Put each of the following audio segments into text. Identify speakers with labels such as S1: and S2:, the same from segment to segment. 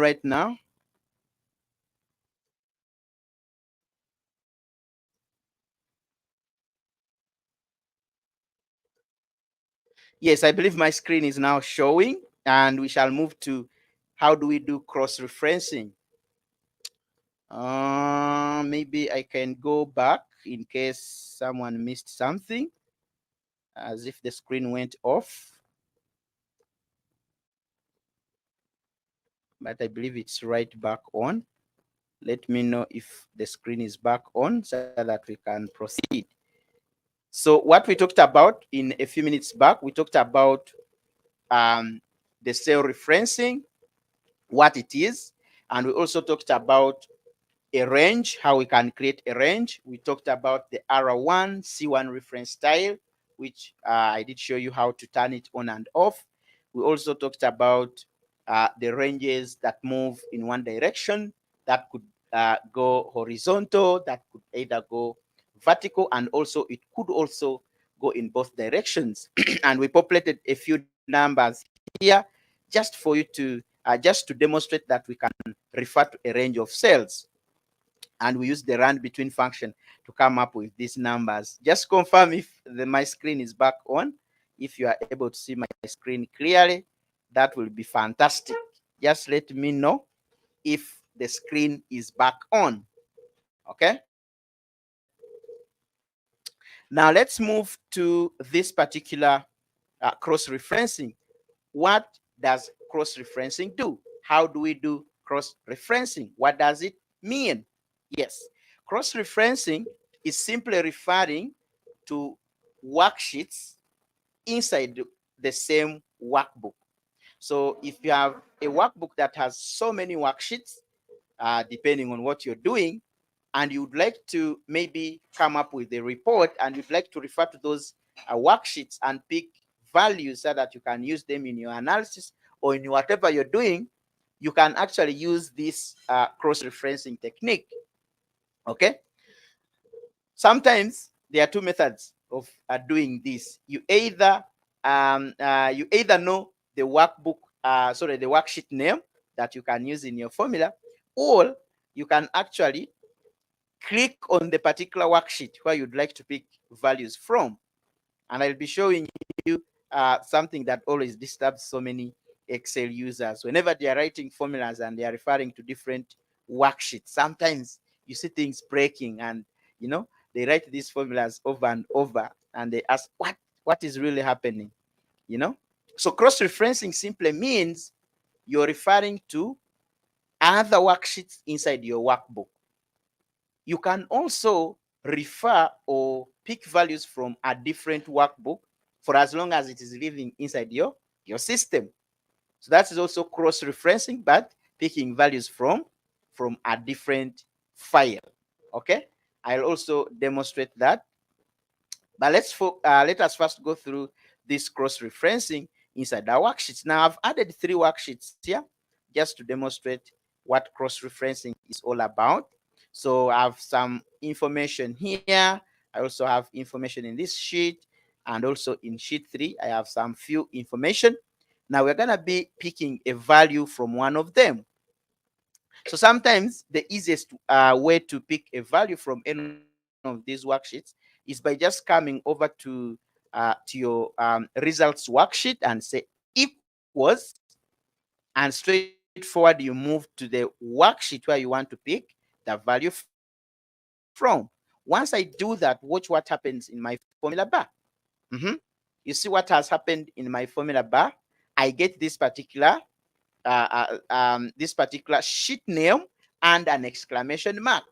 S1: right now? Yes, I believe my screen is now showing, and we shall move to how do we do cross-referencing. Maybe I can go back in case someone missed something, as if the screen went off. But I believe it's right back on. Let me know if the screen is back on so that we can proceed. So what we talked about in a few minutes back, we talked about the cell referencing, what it is, and we also talked about a range, how we can create a range. We talked about the R1, C1 reference style, which I did show you how to turn it on and off. We also talked about the ranges that move in one direction, that could go horizontal, that could either go vertical, and also it could also go in both directions. And we populated a few numbers here just for you to just to demonstrate that we can refer to a range of cells, and we use the rand between function to come up with these numbers. Just confirm if my screen is back on. If you are able to see my screen clearly, that will be fantastic. Just let me know if the screen is back on. Okay. Now let's move to this particular cross-referencing. What does cross-referencing do? How do we do cross-referencing? What does it mean? Yes, cross-referencing is simply referring to worksheets inside the same workbook. So if you have a workbook that has so many worksheets, depending on what you're doing, and you'd like to maybe come up with a report and you'd like to refer to those worksheets and pick values so that you can use them in your analysis or in whatever you're doing, you can actually use this cross-referencing technique. Okay. Sometimes there are two methods of doing this. You either know the workbook, the worksheet name that you can use in your formula, or you can actually click on the particular worksheet where you'd like to pick values from. And I'll be showing you something that always disturbs so many Excel users. Whenever they are writing formulas and they are referring to different worksheets, sometimes you see things breaking, and they write these formulas over and over, and they ask what is really happening. So cross-referencing simply means you're referring to other worksheets inside your workbook. You can also refer or pick values from a different workbook for as long as it is living inside your system. So that is also cross-referencing, but picking values from a different file. Okay, I'll also demonstrate that. But let us first go through this cross-referencing inside our worksheets. Now I've added 3 worksheets here just to demonstrate what cross-referencing is all about. So I have some information here. I also have information in this sheet, and also in sheet 3, I have some few information. Now we're gonna be picking a value from one of them. So sometimes the easiest way to pick a value from any of these worksheets is by just coming over to your results worksheet and say equals, and straightforward you move to the worksheet where you want to pick the value from. Once I do that, watch what happens in my formula bar. Mhm. You see what has happened in my formula bar? I get this particular sheet name and an exclamation mark.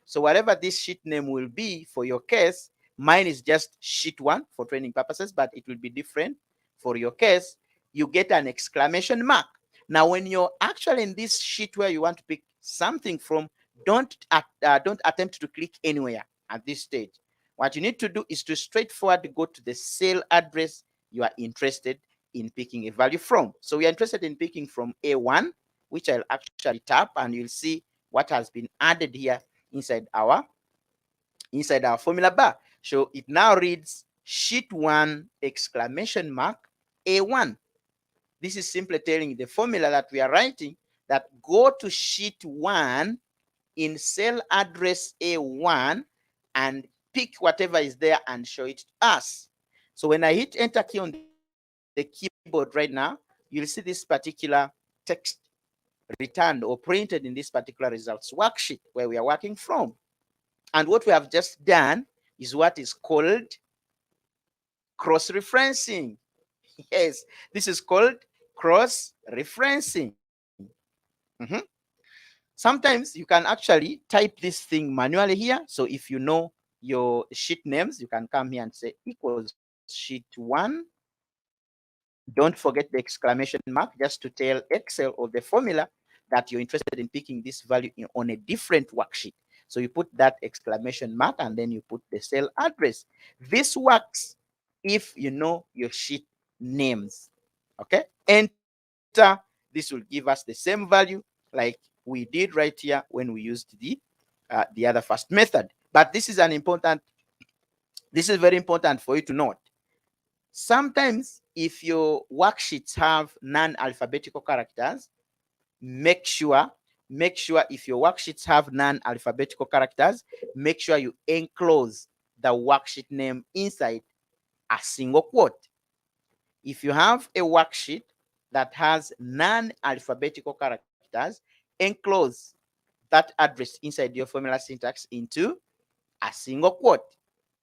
S1: So whatever this sheet name will be for your case, mine is just sheet 1 for training purposes, but it will be different for your case. You get an exclamation mark. Now, when you're actually in this sheet where you want to pick something from, don't attempt to click anywhere at this stage. What you need to do is to straightforward go to the cell address you are interested in picking a value from. So we are interested in picking from A1, which I'll actually tap, and you'll see what has been added here inside our formula bar. So it now reads sheet 1 exclamation mark A1. This is simply telling the formula that we are writing that go to sheet 1 in cell address A1 and pick whatever is there and show it to us. So when I hit enter key on the keyboard right now, you'll see this particular text returned or printed in this particular results worksheet where we are working from. And what we have just done is what is called cross-referencing. Yes, this is called cross-referencing. Sometimes you can actually type this thing manually here. So if you know your sheet names, you can come here and say equals sheet 1. Don't forget the exclamation mark just to tell Excel or the formula that you're interested in picking this value on a different worksheet. So you put that exclamation mark and then you put the cell address. This works if you know your sheet names. Okay, enter. This will give us the same value like we did right here when we used the other first method. But this is very important for you to note. Sometimes if your worksheets have non-alphabetical characters, make sure if your worksheets have non-alphabetical characters, make sure you enclose the worksheet name inside a single quote. If you have a worksheet that has non-alphabetical characters, enclose that address inside your formula syntax into a single quote.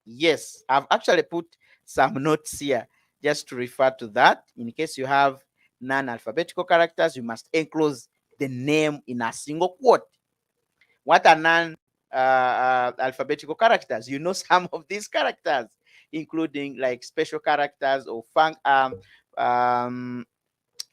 S1: Yes, I've actually put some notes here just to refer to that. In case you have non-alphabetical characters, you must enclose the name in a single quote. What are non-alphabetical characters? You know some of these characters, including like special characters or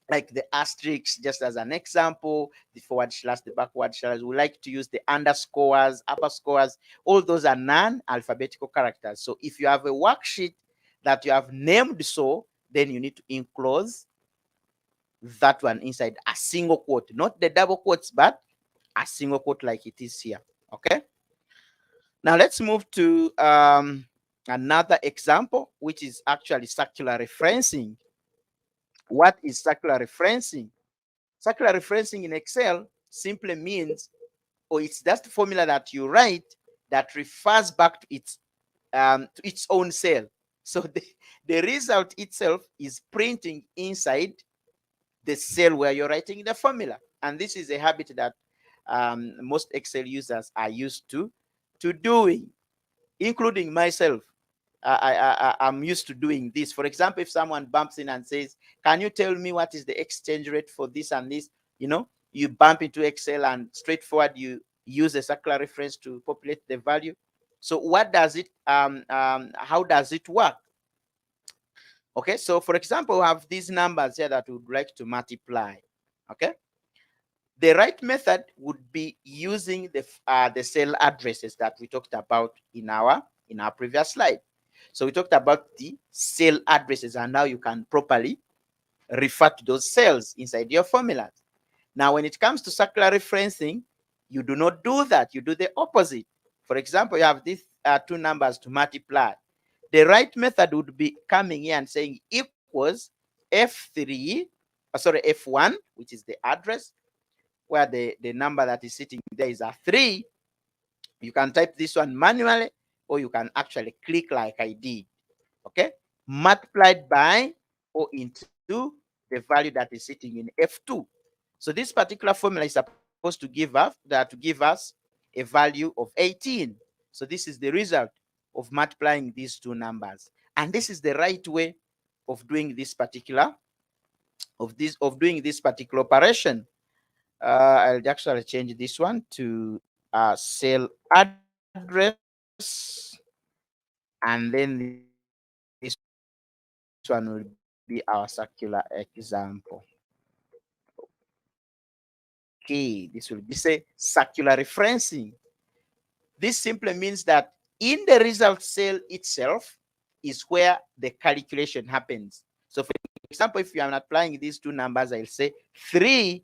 S1: like the asterisk, just as an example, the forward slash, the backward slash. We like to use the underscores, upper scores. All those are non-alphabetical characters. So if you have a worksheet that you have named so, then you need to enclose that one inside a single quote, not the double quotes, but a single quote like it is here. Okay. Now let's move to another example, which is actually circular referencing. What is circular referencing? Circular referencing in Excel simply means, or it's just a formula that you write that refers back to its own cell. So the result itself is printing inside the cell where you're writing the formula. And this is a habit that most Excel users are used to doing, including myself. I'm used to doing this. For example, if someone bumps in and says, can you tell me what is the exchange rate for this and this? You know, you bump into Excel and straightforward, you use a circular reference to populate the value. So what does it, how does it work? Okay, so for example, we have these numbers here that we would like to multiply. Okay, the right method would be using the cell addresses that we talked about in our previous slide. So we talked about the cell addresses, and now you can properly refer to those cells inside your formulas. Now, when it comes to circular referencing, you do not do that. You do the opposite. For example, you have these two numbers to multiply. The right method would be coming here and saying equals F1, which is the address, where the number that is sitting there is a 3. You can type this one manually, or you can actually click like I did. Okay, multiplied by or into the value that is sitting in F2. So this particular formula is supposed to give us a value of 18. So this is the result of multiplying these two numbers, and this is the right way of doing this particular operation. I'll actually change this one to cell address, and then this one will be our circular example. Okay, this will be say circular referencing. This simply means that in the result cell itself is where the calculation happens. So for example, if you are applying these two numbers, I'll say 3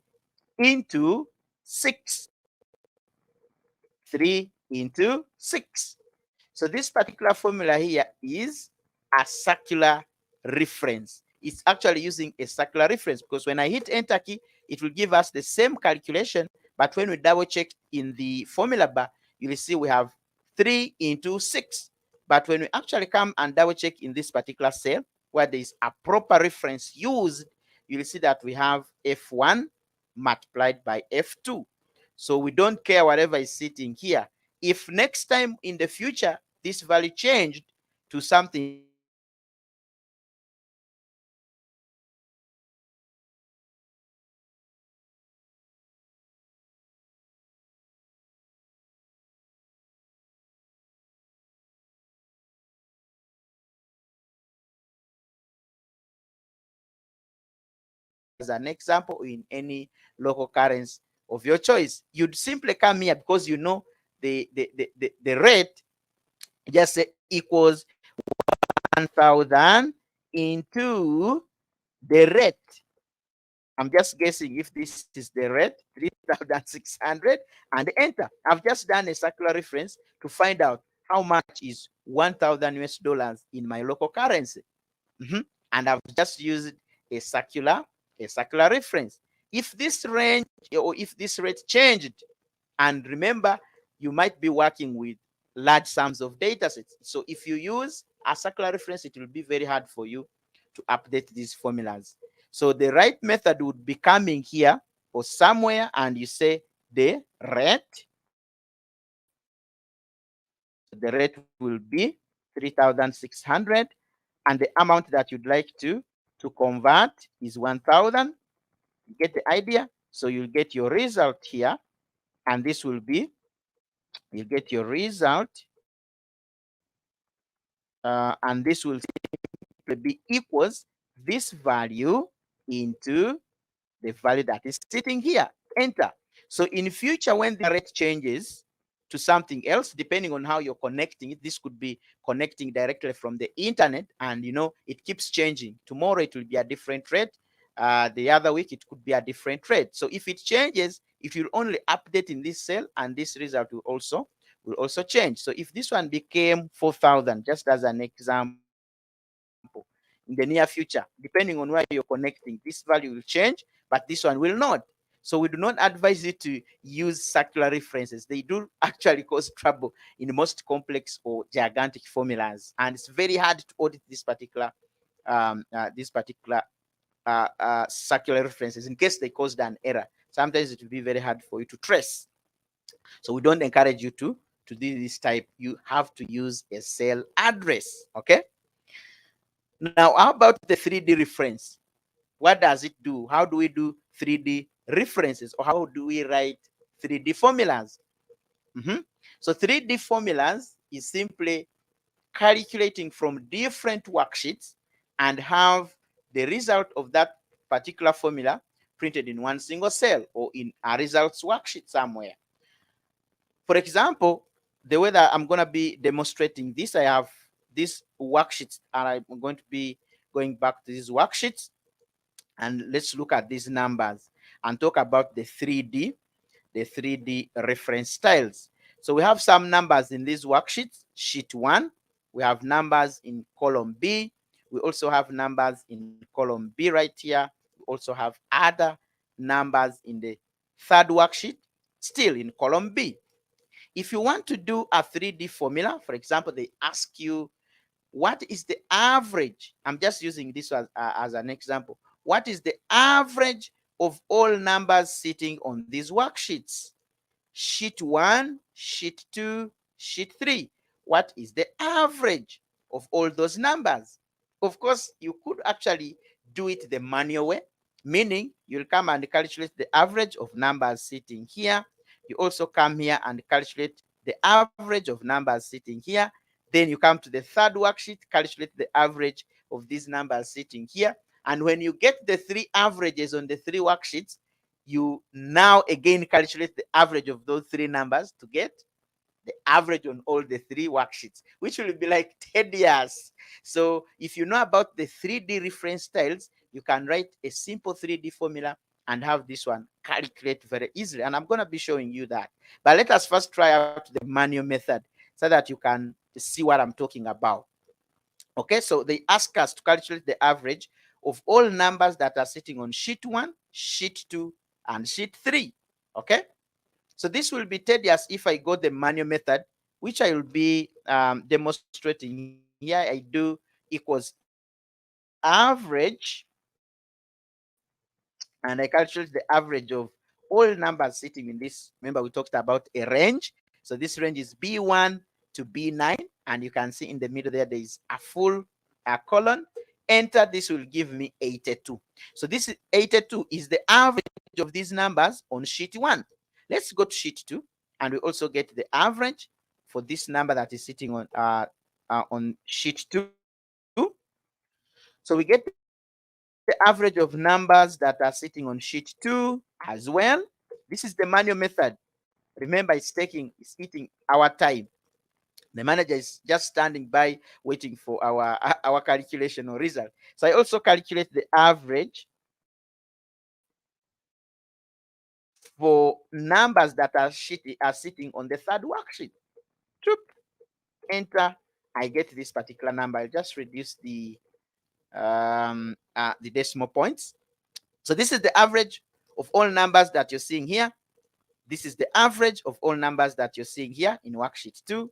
S1: into 6. 3 into 6. So this particular formula here is a circular reference. It's actually using a circular reference because when I hit enter key, it will give us the same calculation, but when we double check in the formula bar, you will see we have 3 into 6. But when we actually come and double check in this particular cell where there is a proper reference used, you will see that we have F1 multiplied by F2. So we don't care whatever is sitting here. If next time in the future this value changed to something else, we can actually use as an example in any local currency of your choice. You'd simply come here because you know the rate, just say equals 1,000 into the rate. I'm just guessing if this is the rate, 3,600, and enter. I've just done a circular reference to find out how much is 1,000 US dollars in my local currency. And I've just used a circular reference. If this range or if this rate changed, and remember, you might be working with large sums of data sets. So if you use a circular reference, it will be very hard for you to update these formulas. So the right method would be coming here or somewhere, and you say the rate. So the rate will be 3,600, and the amount that you'd like to convert is 1,000. You get the idea? So you'll get your result here, and this will be, you get your result, and this will simply be equals this value into the value that is sitting here. Enter. So in future, when the rate changes to something else, depending on how you're connecting it, this could be connecting directly from the internet, and it keeps changing. Tomorrow it will be a different rate. The other week it could be a different rate. So if it changes, if you only update in this cell, and this result will also change. So if this one became 4,000, just as an example, in the near future, depending on where you're connecting, this value will change, but this one will not. So we do not advise you to use circular references. They do actually cause trouble in most complex or gigantic formulas, and it's very hard to audit this particular circular references in case they caused an error. Sometimes it will be very hard for you to trace. So we don't encourage you to do this type. You have to use a cell address. Okay. Now, how about the 3D reference? What does it do? How do we do 3D references, or how do we write 3D formulas? So 3D formulas is simply calculating from different worksheets and have the result of that particular formula printed in one single cell or in a results worksheet somewhere. For example, the way that I'm going to be demonstrating this, I have these worksheets, and I'm going to be going back to these worksheets, and let's look at these numbers and talk about the 3D reference styles. So we have some numbers in these worksheets. Sheet 1, we have numbers in column B. We also have numbers in column B right here. We also have other numbers in the third worksheet, still in column B. If you want to do a 3D formula, for example, they ask you, what is the average? I'm just using this as an example. What is the average of all numbers sitting on these worksheets? Sheet 1, sheet 2, sheet 3. What is the average of all those numbers? Of course, you could actually do it the manual way, meaning you'll come and calculate the average of numbers sitting here. You also come here and calculate the average of numbers sitting here. Then you come to the third worksheet, calculate the average of these numbers sitting here. And when you get the three averages on the three worksheets, you now again calculate the average of those three numbers to get the average on all the three worksheets, which will be like tedious. So if you know about the 3D reference styles, you can write a simple 3D formula and have this one calculate very easily. And I'm going to be showing you that. But let us first try out the manual method so that you can see what I'm talking about. Okay, so they ask us to calculate the average of all numbers that are sitting on sheet 1, sheet 2, and sheet 3. Okay. So this will be tedious if I go the manual method, which I will be demonstrating here. I do equals average, and I calculate the average of all numbers sitting in this. Remember, we talked about a range. So this range is B1 to B9, and you can see in the middle there is a full colon. Enter, this will give me 82. So this 82 is the average of these numbers on sheet 1. Let's go to sheet 2, and we also get the average for this number that is sitting on sheet 2. So we get the average of numbers that are sitting on sheet 2 as well. This is the manual method. Remember, it's eating our time. The manager is just standing by waiting for our calculation or result. So I also calculate the average for numbers that are sitting on the third worksheet. Choop. Enter. I get this particular number. I'll just reduce the decimal points. So this is the average of all numbers that you're seeing here. This is the average of all numbers that you're seeing here in worksheet 2.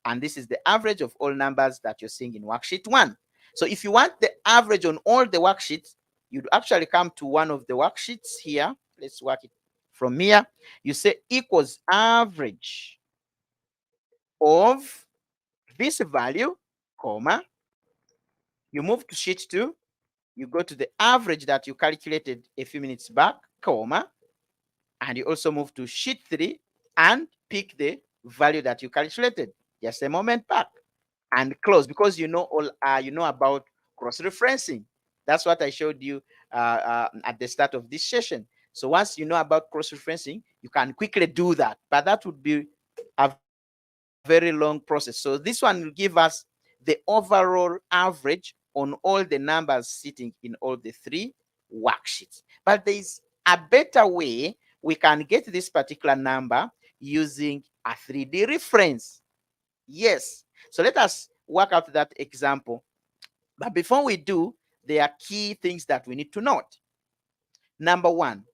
S1: And this is the average of all numbers that you're seeing in worksheet 1. So if you want the average on all the worksheets, you'd actually come to one of the worksheets here. Let's work it from here. You say equals average of this value, comma. You move to sheet 2. You go to the average that you calculated a few minutes back, comma. And you also move to sheet 3 and pick the value that you calculated just a moment back and close, because you know about cross-referencing. That's what I showed you at the start of this session. So once you know about cross-referencing, you can quickly do that, but that would be a very long process. So this one will give us the overall average on all the numbers sitting in all the 3 worksheets. But there is a better way we can get this particular number using a 3D reference. Yes. So let us work out that example. But before we do, there are key things that we need to note. Number 1,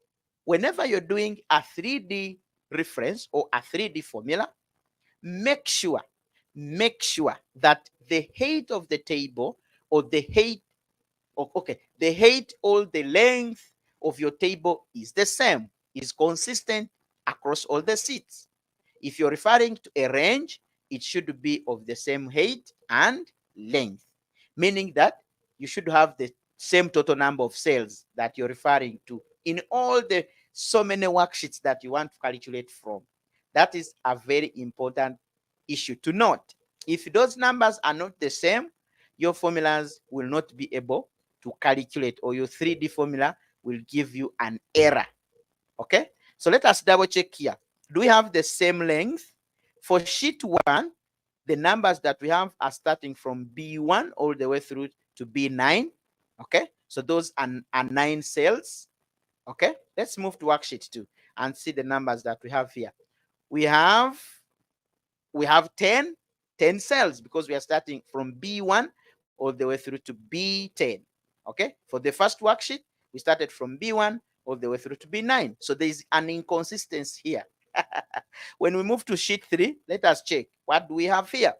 S1: whenever you're doing a 3D reference or a 3D formula, make sure that the height of the table, or the height of, the height or the length of your table is the same, is consistent across all the seats. If you're referring to a range, it should be of the same height and length, meaning that you should have the same total number of cells that you're referring to in all the so many worksheets that you want to calculate from. That is a very important issue to note. If those numbers are not the same, your formulas will not be able to calculate, or your 3D formula will give you an error. Okay, so let us double check here. Do we have the same length? For sheet 1, the numbers that we have are starting from B1 all the way through to B9. Okay, so those are 9 cells. Okay, let's move to worksheet 2 and see the numbers that we have here. We have 10 cells, because we are starting from B1 all the way through to B10. Okay, for the first worksheet, we started from B1 all the way through to B9. So there is an inconsistency here. When we move to sheet 3, let us check. What do we have here?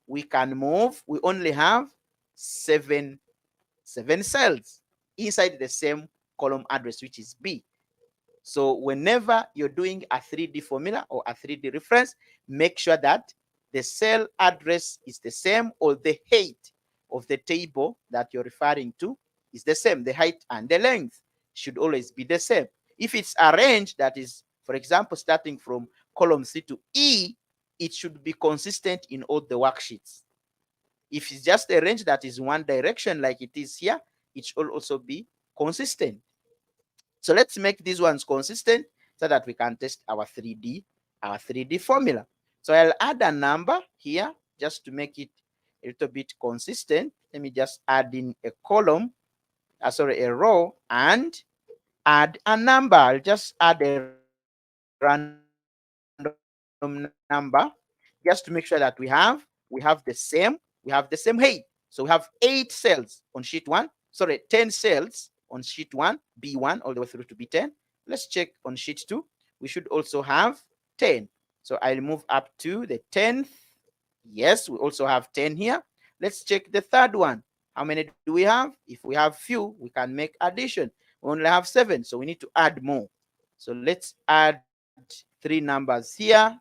S1: We can move. We only have seven cells inside the same column address, which is B. So whenever you're doing a 3D formula or a 3D reference, make sure that the cell address is the same, or the height of the table that you're referring to is the same. The height and the length should always be the same. If it's a range that is, for example, starting from column C to E, it should be consistent in all the worksheets. If it's just a range that is one direction like it is here, it should also be consistent. So let's make these ones consistent so that we can test our 3D formula. So I'll add a number here just to make it a little bit consistent. Let me just add in a column, a row, and add a number. I'll just add a random number just to make sure that we have the same height. So we have 8 cells on sheet 1, 10 cells on sheet 1, B1 all the way through to B10. Let's check on sheet 2. We should also have 10. So I'll move up to the 10th. Yes, we also have 10 here. Let's check the third one. How many do we have? If we have few, we can make addition. We only have 7, so we need to add more. So let's add 3 numbers here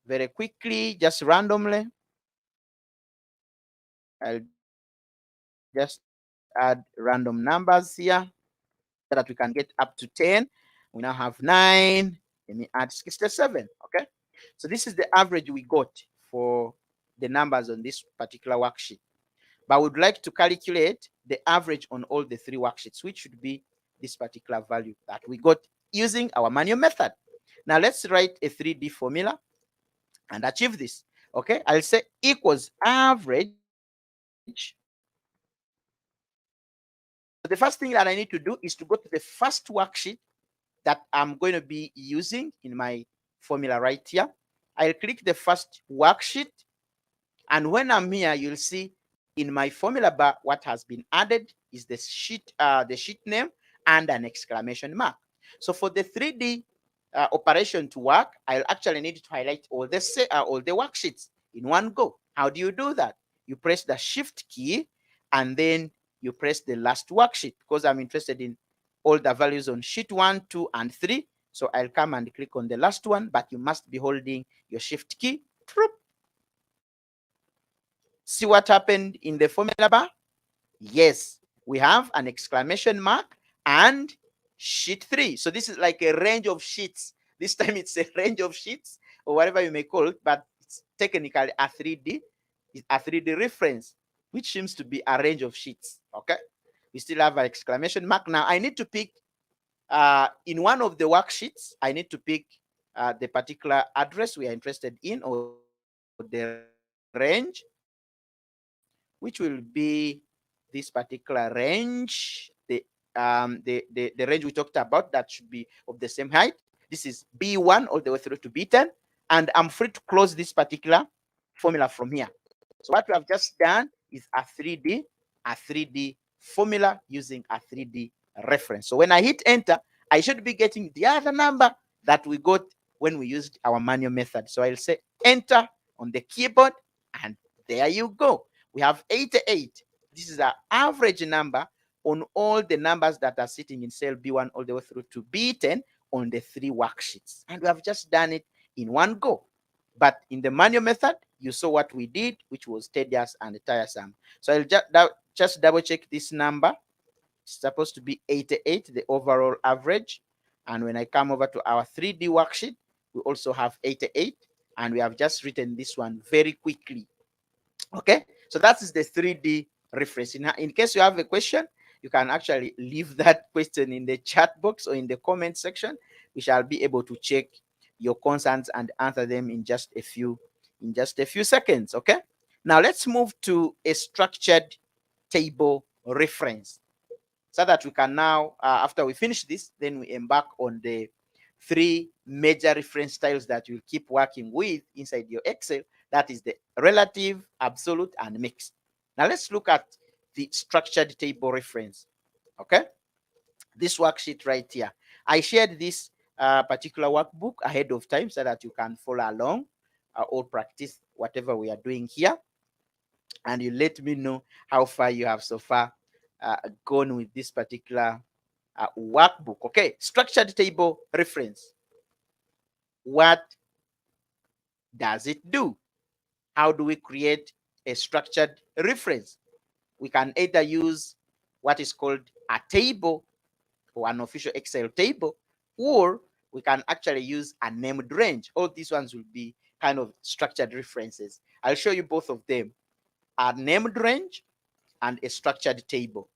S1: very quickly, just randomly. I'll just add random numbers here so that we can get up to 10. We now have 9. Let me add 67. Okay. So this is the average we got for the numbers on this particular worksheet. But we'd like to calculate the average on all the 3 worksheets, which should be this particular value that we got using our manual method. Now let's write a 3D formula and achieve this. Okay, I'll say equals average. So the first thing that I need to do is to go to the first worksheet that I'm going to be using in my formula right here. I'll click the first worksheet, and when I'm here, you'll see in my formula bar what has been added is the sheet name and an exclamation mark. So for the 3D operation to work, I'll actually need to highlight all the worksheets in one go. How do you do that? You press the shift key and then you press the last worksheet, because I'm interested in all the values on sheet 1, 2, and 3. So I'll come and click on the last one, but you must be holding your shift key. See what happened in the formula bar? Yes, we have an exclamation mark and sheet 3. So this is like a range of sheets. This time it's a range of sheets or whatever you may call it, but it's technically a 3D reference, which seems to be a range of sheets. Okay, we still have an exclamation mark. Now I need to pick in one of the worksheets, I need to pick the particular address we are interested in, or the range, which will be this particular range. The range we talked about, that should be of the same height. This is B1 all the way through to B10, and I'm free to close this particular formula from here. So what we have just done is a 3D formula using a 3D reference. So when I hit enter, I should be getting the other number that we got when we used our manual method. So I'll say enter on the keyboard, and there you go. We have 88. This is our average number on all the numbers that are sitting in cell B1 all the way through to B10 on the 3 worksheets. And we have just done it in one go. But in the manual method, you saw what we did, which was tedious and tiresome. So I'll just double check this number. It's supposed to be 88, the overall average. And when I come over to our 3D worksheet, we also have 88. And we have just written this one very quickly. Okay, so that is the 3D reference. In case you have a question, you can actually leave that question in the chat box or in the comment section. We shall be able to check your concerns and answer them in just a few seconds. Okay, now let's move to a structured table reference, so that we can now, after we finish this, then we embark on the 3 major reference styles that you'll keep working with inside your Excel. That is the relative, absolute, and mixed. Now let's look at the structured table reference. Okay, this worksheet right here. I shared this particular workbook ahead of time so that you can follow along or practice whatever we are doing here. And you let me know how far you have so far gone with this particular workbook. Okay, structured table reference. What does it do? How do we create a structured reference? We can either use what is called a table or an official Excel table, or we can actually use a named range. All these ones will be kind of structured references. I'll show you both of them, a named range and a structured table.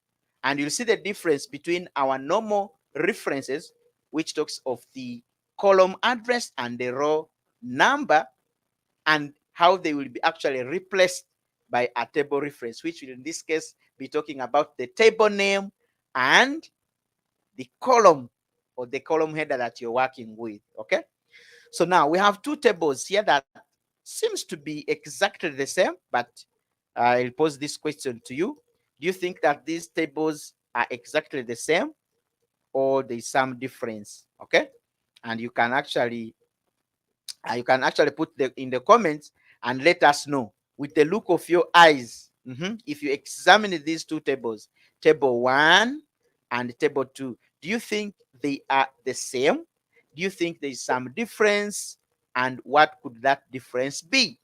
S1: And you'll see the difference between our normal references, which talks of the column address and the row number, and how they will be actually replaced by a table reference, which will in this case be talking about the table name and the column or the column header that you're working with. Okay, so now we have 2 tables here that seems to be exactly the same, but I'll pose this question to you. Do you think that these tables are exactly the same or there's some difference. Okay, and you can actually put in the comments and let us know with the look of your eyes. If you examine these two tables, table 1 and table 2, do you think they are the same? Do you think there is some difference? And what could that difference be?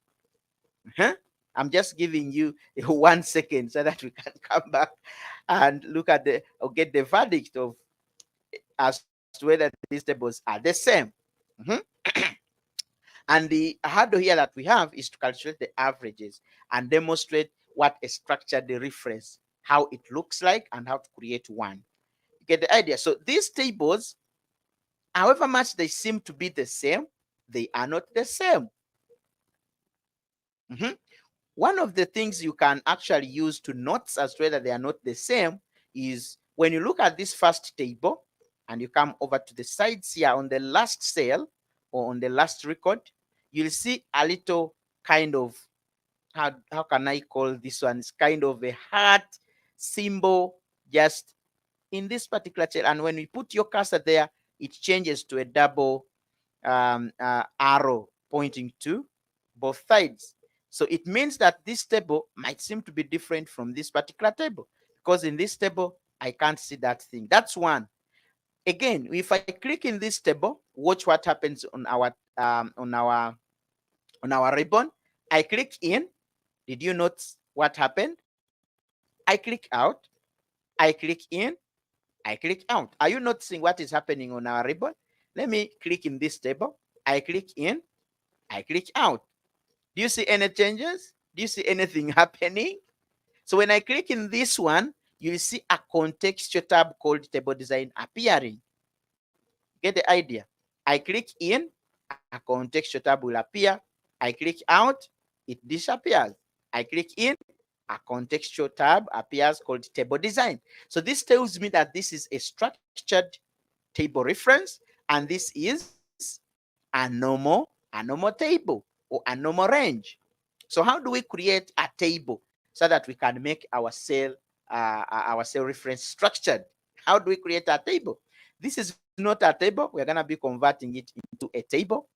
S1: I'm just giving you 1 second so that we can come back and look at the or get the verdict of as to whether these tables are the same. Mhm. And the hurdle here that we have is to calculate the averages and demonstrate what a structured reference, how it looks like, and how to create one. You get the idea? So these tables, however much they seem to be the same, they are not the same. Mhm. One of the things you can actually use to note as to whether they are not the same is when you look at this first table and you come over to the sides here on the last cell or on the last record, you'll see a little kind of, how can I call this one? It's kind of a heart symbol just in this particular cell. And when you put your cursor there, it changes to a double arrow pointing to both sides. So it means that this table might seem to be different from this particular table, because in this table, I can't see that thing. That's one. Again, if I click in this table, watch what happens on our ribbon. I click in. Did you notice what happened? I click out. I click in. I click out. Are you noticing what is happening on our ribbon? Let me click in this table. I click in. I click out. Do you see any changes? Do you see anything happening? So when I click in this one, you'll see a contextual tab called table design appearing. Get the idea? I click in, a contextual tab will appear. I click out, it disappears. I click in, a contextual tab appears called table design. So this tells me that this is a structured table reference, and this is a normal table or a normal range. So how do we create a table so that we can make our cell reference structured? How do we create a table? This is not a table. We're going to be converting it into a table.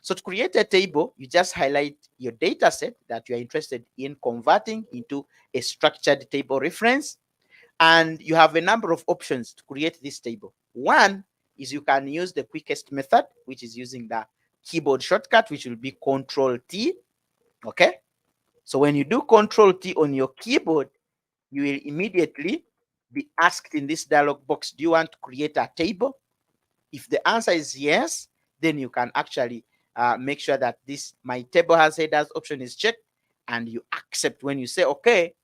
S1: So to create a table, you just highlight your data set that you are interested in converting into a structured table reference. And you have a number of options to create this table. One is you can use the quickest method, which is using the keyboard shortcut, which will be Control T. Okay. So when you do Control T on your keyboard, you will immediately be asked in this dialog box, do you want to create a table? If the answer is yes, then you can actually make sure that this my table has headers option is checked, and you accept. When you say okay,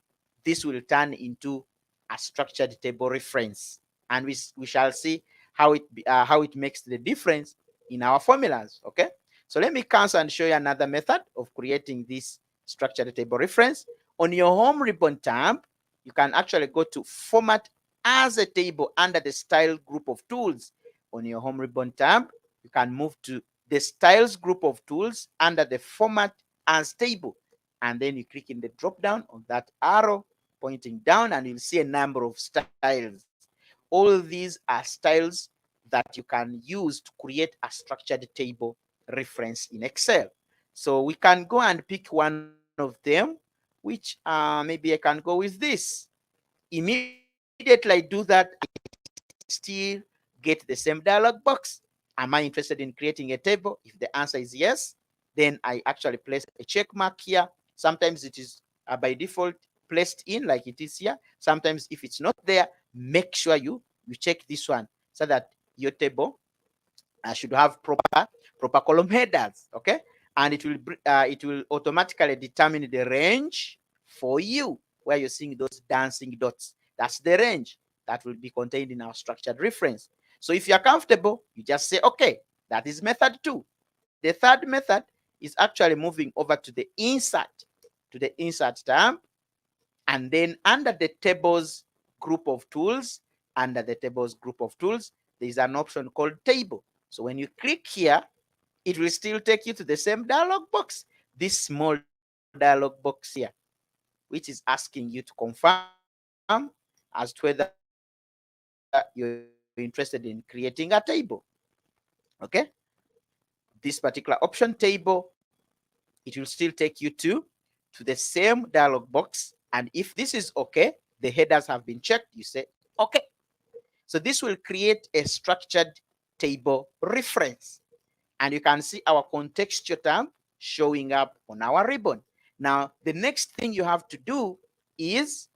S1: this will turn into a structured table reference, and we shall see how it makes the difference in our formulas. Okay, so let me cancel and show you another method of creating this structured table reference. On your home ribbon tab, you can actually go to format as a table under the style group of tools. On your home ribbon tab, you can move to the styles group of tools under the format as table, and then you click in the drop down on that arrow pointing down, and you'll see a number of styles. All these are styles that you can use to create a structured table reference in Excel. So we can go and pick one of them, which maybe I can go with this. Immediately I do that, I still get the same dialog box. Am I interested in creating a table? If the answer is yes, then I actually place a check mark here. Sometimes it is by default placed in like it is here. Sometimes if it's not there, make sure you check this one so that your table should have proper column headers. Okay, and it will automatically determine the range for you where you're seeing those dancing dots. That's the range that will be contained in our structured reference. So if you're comfortable, you just say okay. That is method 2. The third method is actually moving over to the insert tab, and then under the tables group of tools, there is an option called table. So when you click here, it will still take you to the same dialog box, this small dialog box here, which is asking you to confirm as to whether you're interested in creating a table. Okay, this particular option table, it will still take you to the same dialog box. And if this is okay, the headers have been checked, you say okay. So this will create a structured table reference. And you can see our contextual tab showing up on our ribbon. Now, the next thing you have to do is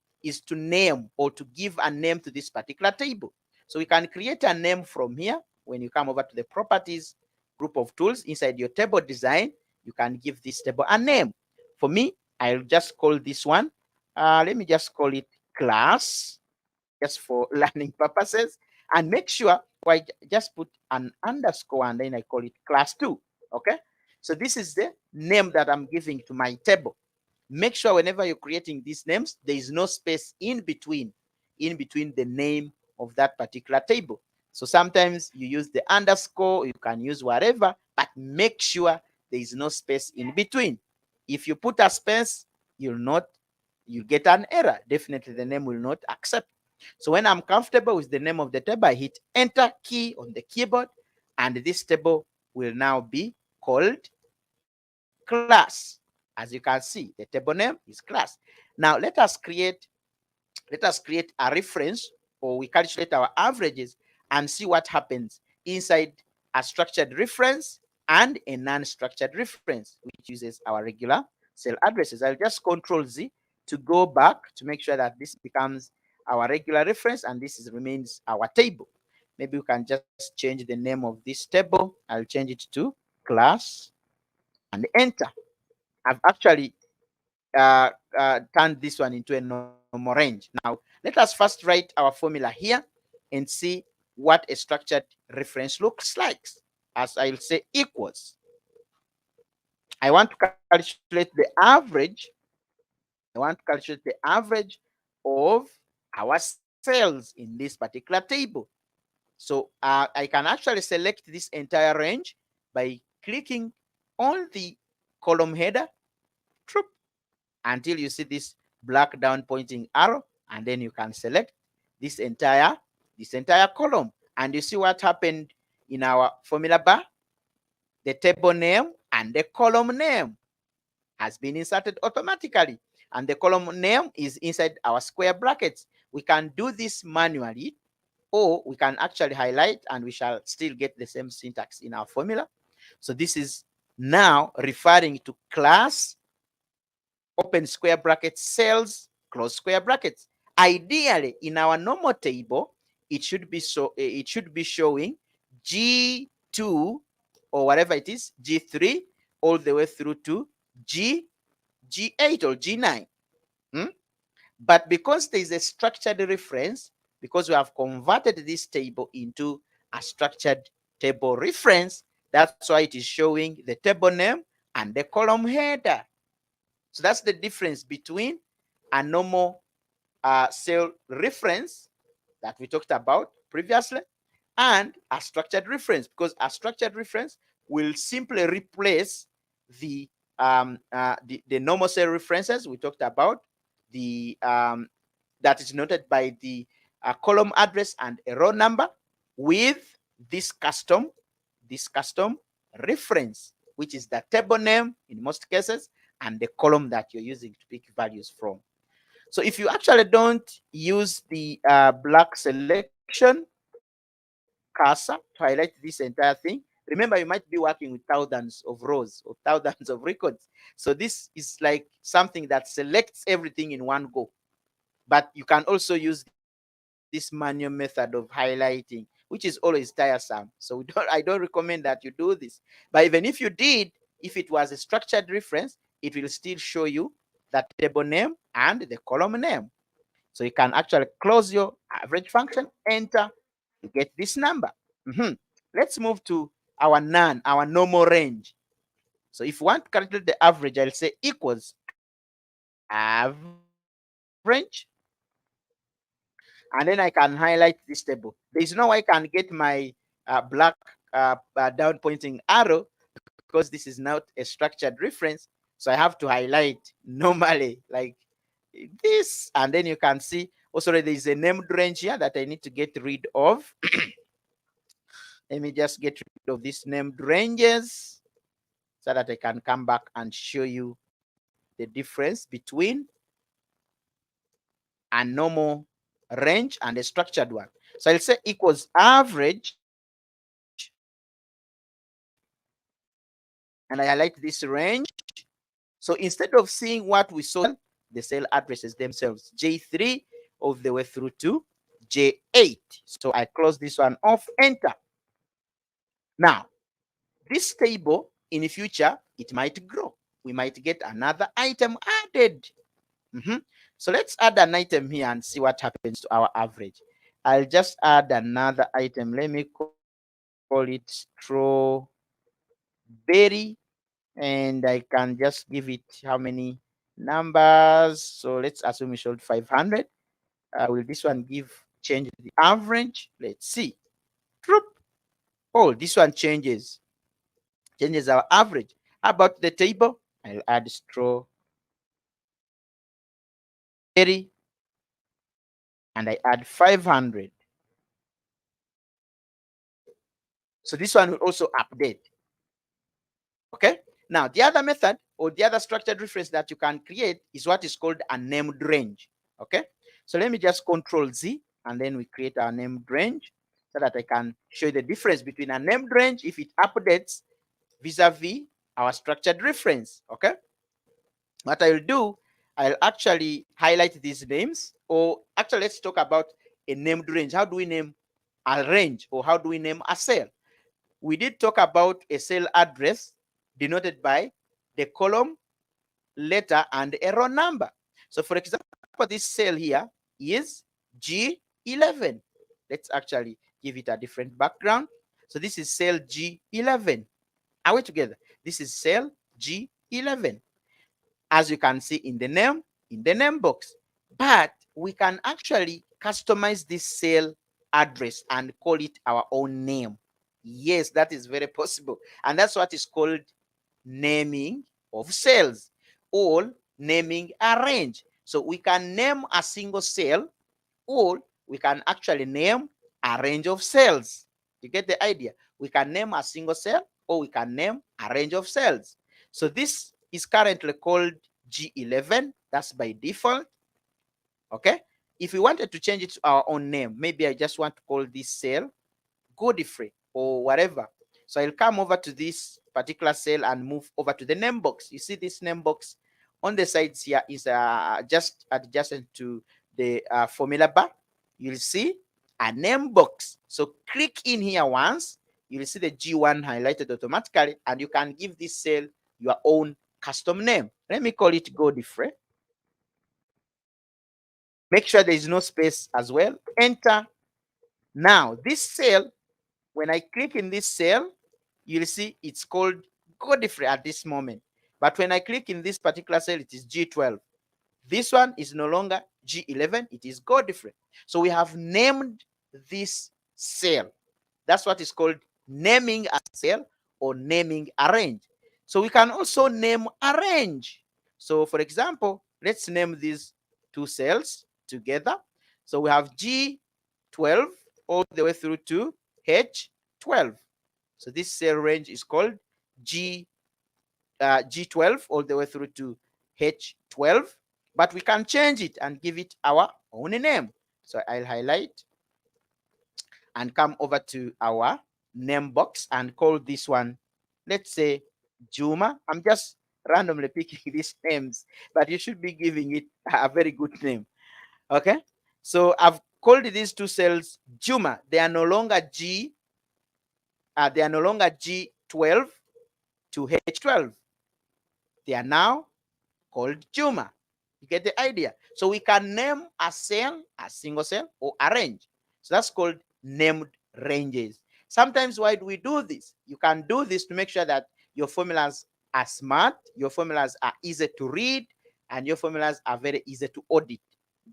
S1: to name or to give a name to this particular table. So we can create a name from here. When you come over to the properties group of tools inside your table design, you can give this table a name. For me, I'll just call this one, let me just call it class, just for learning purposes. And make sure I just put an underscore and then I call it class 2. Okay, so this is the name that I'm giving to my table. Make sure whenever you're creating these names, there is no space in between the name of that particular table. So sometimes you use the underscore, you can use whatever, but make sure there is no space in between. If you put a space, you'll get an error. Definitely the name will not accept. So when I'm comfortable with the name of the table, I hit enter key on the keyboard, and this table will now be called class. As you can see, the table name is class. Now let us create a reference, or we calculate our averages and see what happens inside a structured reference and a non-structured reference, which uses our regular cell addresses. I'll just Control Z to go back to make sure that this becomes our regular reference and this remains our table. Maybe we can just change the name of this table. I'll change it to class and enter. I've actually turn this one into a normal range. Now, let us first write our formula here and see what a structured reference looks like. As I'll say equals, I want to calculate the average. Of our cells in this particular table. So I can actually select this entire range by clicking on the column header until you see this black down pointing arrow, and then you can select this entire column. And you see what happened in our formula bar. The table name and the column name has been inserted automatically, and the column name is inside our square brackets. We can do this manually, or we can actually highlight, and we shall still get the same syntax in our formula. So this is now referring to class, open square brackets, cells, close square brackets. Ideally, in our normal table, it should be showing G2 or whatever it is, G3, all the way through to G8 or G9. But because there is a structured reference, because we have converted this table into a structured table reference, that's why it is showing the table name and the column header. So that's the difference between a normal cell reference that we talked about previously and a structured reference, because a structured reference will simply replace the normal cell references we talked about, that is noted by the column address and a row number, with this custom reference, which is the table name in most cases and the column that you're using to pick values from. So if you actually don't use the black selection cursor to highlight this entire thing, remember you might be working with thousands of rows or thousands of records. So this is like something that selects everything in one go. But you can also use this manual method of highlighting, which is always tiresome. So I don't recommend that you do this. But even if you did, if it was a structured reference, it will still show you the table name and the column name. So you can actually close your average function, enter, you get this number. Let's move to our normal range. So if you want to calculate the average, I'll say equals average, and then I can highlight this table. There is no way I can get my black down pointing arrow because this is not a structured reference. So I have to highlight normally like this, and then you can see Oh, sorry, there is a named range here that I need to get rid of. Let me just get rid of these named ranges so that I can come back and show you the difference between a normal range and a structured one. So I'll say equals average, and I highlight this range. So instead of seeing what we saw, the cell addresses themselves, J3 all the way through to J8. So I close this one off, enter. Now, this table in the future, it might grow. We might get another item added. So let's add an item here and see what happens to our average. I'll just add another item. Let me call it strawberry, and I can just give it how many numbers. So let's assume we sold 500. Will this one change the average? Let's see. Oh, this one changes our average. How about the table? I'll add strawberry, and I add 500. So this one will also update. Okay. Now, the other method or the other structured reference that you can create is what is called a named range. Okay. So let me just Control Z, and then we create our named range so that I can show you the difference between a named range if it updates vis-a-vis our structured reference. Okay. What I'll do, I'll actually highlight these names, or actually let's talk about a named range. How do we name a range, or how do we name a cell? We did talk about a cell address denoted by the column, letter, and a row number. So for example, this cell here is G11. Let's actually give it a different background. So this is cell G11. Are we together? This is cell G11. As you can see in the name box. But we can actually customize this cell address and call it our own name. Yes, that is very possible. And that's what is called naming of cells, or naming a range. So we can name a single cell, or we can actually name a range of cells. You get the idea? We can name a single cell, or we can name a range of cells. So this is currently called G11. That's by default. Okay. If we wanted to change it to our own name, maybe I just want to call this cell Godfrey or whatever. So I'll come over to this particular cell and move over to the name box. You see this name box on the sides here is just adjacent to the formula bar. You'll see a name box. So click in here once. You'll see the G1 highlighted automatically, and you can give this cell your own custom name. Let me call it Godfrey. Make sure there is no space as well. Enter. Now, this cell, when I click in this cell, you'll see it's called Godfrey at this moment. But when I click in this particular cell, it is G12. This one is no longer G11, it is Godfrey. So we have named this cell. That's what is called naming a cell or naming a range. So we can also name a range. So for example, let's name these two cells together. So we have G12 all the way through to H12. So this cell range is called G12 all the way through to H12, but we can change it and give it our own name. So I'll highlight and come over to our name box and call this one, let's say Juma. I'm just randomly picking these names, but you should be giving it a very good name. Okay, so I've called these two cells Juma. They are no longer G12 to H12. They are now called Juma. You get the idea? So we can name a cell, a single cell, or a range. So that's called named ranges. Sometimes why do we do this? You can do this to make sure that your formulas are smart, your formulas are easy to read, and your formulas are very easy to audit.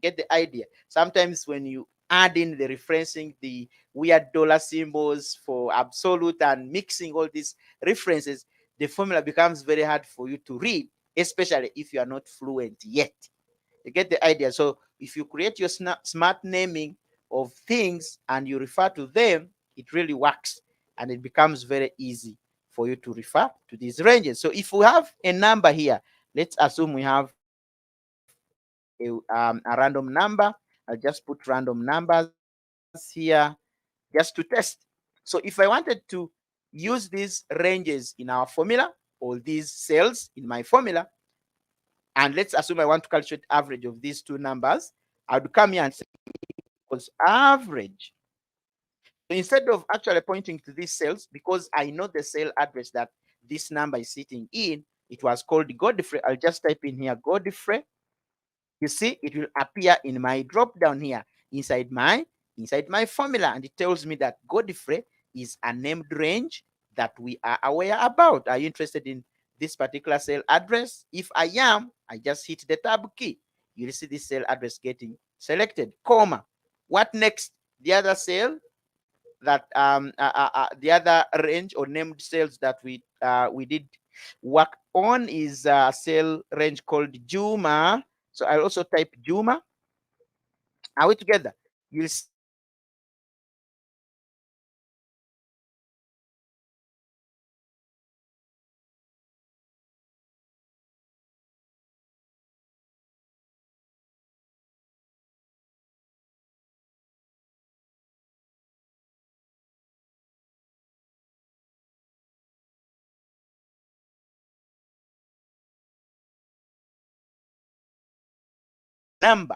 S1: Get the idea? Sometimes when you add in the referencing, the weird dollar symbols for absolute, and mixing all these references, the formula becomes very hard for you to read, especially if you are not fluent yet. You get the idea? So if you create your smart naming of things and you refer to them, it really works and it becomes very easy for you to refer to these ranges. So if we have a number here, let's assume we have a random number. I'll just put random numbers here just to test. So if I wanted to use these ranges in our formula or these cells in my formula, and let's assume I want to calculate average of these two numbers, I would come here and say equals average. So instead of actually pointing to these cells, because I know the cell address that this number is sitting in, it was called Godfrey. I'll just type in here Godfrey. You see, it will appear in my drop down here inside my formula, and it tells me that Godfrey is a named range that we are aware about. Are you interested in this particular cell address? If I am, I just hit the tab key. You'll see this cell address getting selected, comma. What next? The other cell that the other range or named cells that we did work on is a cell range called Juma. So I'll also type Juma. Are we together? You'll see this cell address getting selected. And number.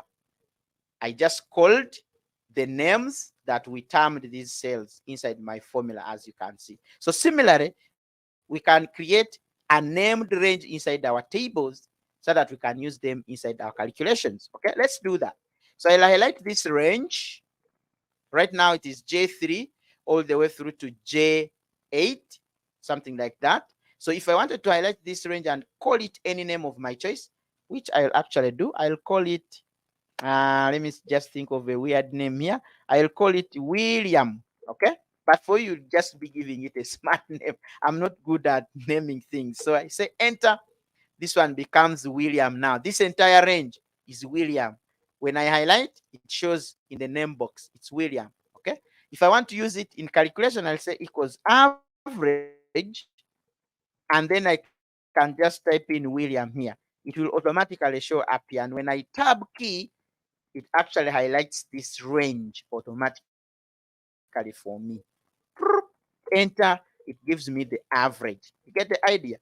S1: I just called the names that we termed these cells inside my formula, as you can see. So similarly, we can create a named range inside our tables so that we can use them inside our calculations. Okay, let's do that. So I'll highlight this range. Right now it is J3 all the way through to J8, something like that. So if I wanted to highlight this range and call it any name of my choice, which I'll actually do, I'll call it let me just think of a weird name here. I'll call it William. Okay. But for you, just be giving it a smart name. I'm not good at naming things. So I say enter. This one becomes William now. This entire range is William. When I highlight, it shows in the name box. It's William. Okay. If I want to use it in calculation, I'll say equals average. And then I can just type in William here. It will automatically show up here. And when I tab key, it actually highlights this range automatically for me. Enter, it gives me the average. You get the idea?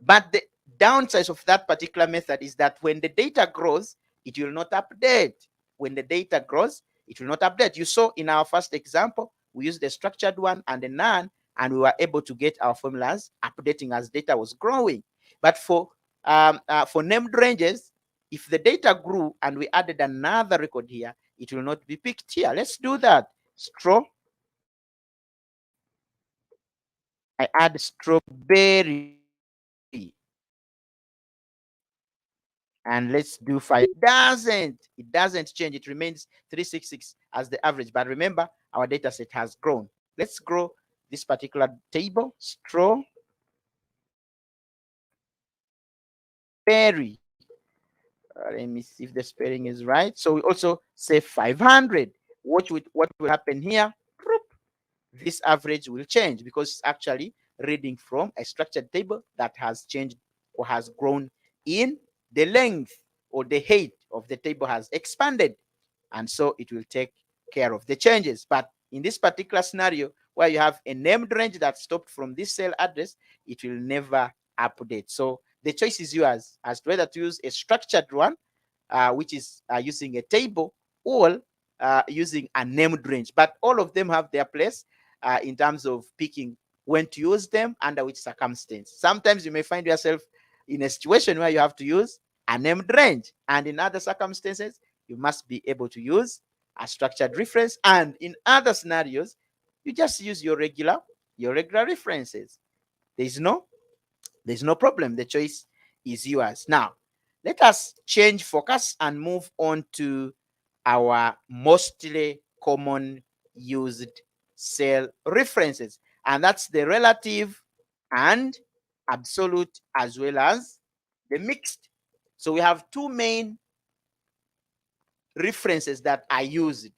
S1: But the downsides of that particular method is that when the data grows, it will not update. When the data grows, it will not update. You saw in our first example, we used the structured one and the none, and we were able to get our formulas updating as data was growing. But for named ranges, if the data grew and we added another record here, it will not be picked here. Let's do that. Straw. I add strawberry. And let's do 5. It doesn't change. It remains 366 as the average. But remember, our data set has grown. Let's grow this particular table. Strawberry. Let me see if the spelling is right. So we also say 500. What will happen here? This average will change because it's actually reading from a structured table that has changed or has grown in the length, or the height of the table has expanded. And so it will take care of the changes. But in this particular scenario, where you have a named range that stopped from this cell address, it will never update. So the choice is yours as to whether to use a structured one, which is using a table, or using a named range. But all of them have their place in terms of picking when to use them, under which circumstance. Sometimes you may find yourself in a situation where you have to use a named range, and in other circumstances, you must be able to use a structured reference, and in other scenarios, you just use your regular references. There's no problem. The choice is yours. Now, let us change focus and move on to our mostly common used cell references, and that's the relative and absolute, as well as the mixed. So we have two main references that are used.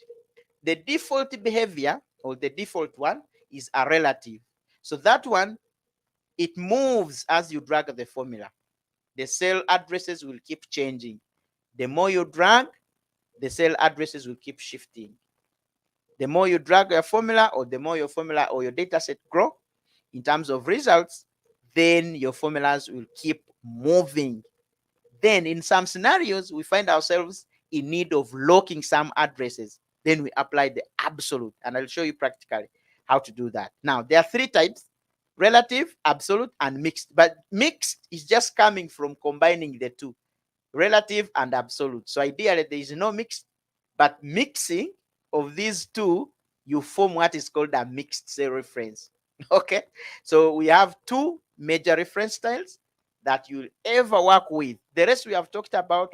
S1: The default behavior, or the default one, is a relative. So that one, it moves as you drag the formula. The cell addresses will keep changing. The more you drag, the cell addresses will keep shifting. The more you drag your formula, or the more your formula or your data set grow in terms of results, then your formulas will keep moving. Then in some scenarios, we find ourselves in need of locking some addresses. Then we apply the absolute, and I'll show you practically how to do that. Now, there are three types: relative, absolute, and mixed. But mixed is just coming from combining the two, relative and absolute. So ideally, there is no mixed, but mixing of these two, you form what is called a mixed cell reference. Okay, so we have two major reference styles that you'll ever work with. The rest we have talked about